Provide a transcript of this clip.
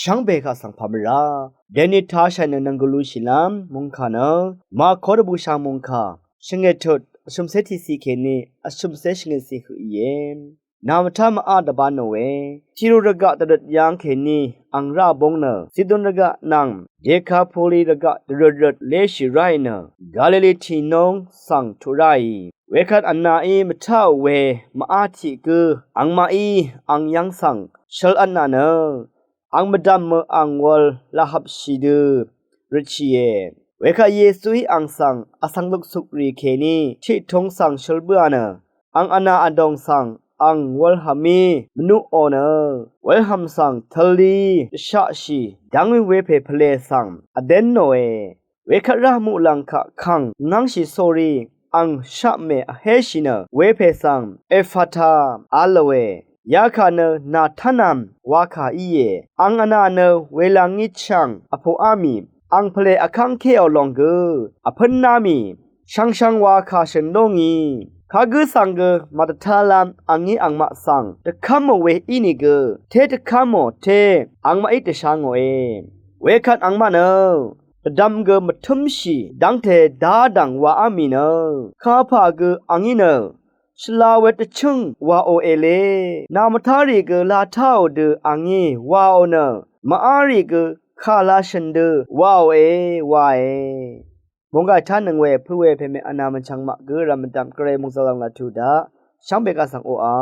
ช่างเบกาสังพามราเดนิท้าชัยนังกลูชิลามมุงคานะมาขอรบูชามุงคาชงเงทดชุมเซติสีเคนีชุมเซชงเงสีหุเยมนามทามอาดบานเวทิรุรกะตดยังเคนีอังราบงเนสิดุนรกะนังเดคาโพลีรกะรดเลชิไรเนกาลิลีทีนงสังทุไรเวคัดอันนาอีมท้าเวมาอาทิกืออังมาอีอังยังสังชลอันนาเนอังมดัมเมอังวอลลาฮับชิดูริชีเยเวคาเยซุยอังสังอสังลุกสุกรีเคนีที่ทงสังชลเบือเนอังอนาอดองสังอังวอลฮามีมนุโอเนวอลฮัมสังทลีชาชีดังวิเวเพเพเลสังอเดนโนเอเวคารามุลังคะคังนังชิโซรีอังชะเมอเฮชิเนเวเพสังเอฟาตาอาลเวยาคาเนนาทานามวาคาอีเยอังอนาเนเวลางิชังอโพอามีอังเพลอคังเคอลองเกอพันนามีช่างวาคาเชนโดงีคากือสังเกมาตทาลามอังงี้อังมาสังตะคัมเวอินิเกเทตะคัมเทอังมาอิตะชางเอเวคันอังมาเนตะดัมเกมาทุมชีดังเทดาดังวาอามีเนคาพาเกอังงี้เนชลาเวตชึงวาโอเอเลนามทารีเกลาท่าโอเดอังงี้วาโอเนมาอารีเกคาลาชันเดวาโอเอวาเอมงกาท่านหนึ่งเวผู้เวเพเมอนามันชังมะเกอรามันดำเกรมุงสลังลาทูดาช่างเบกาสังโออา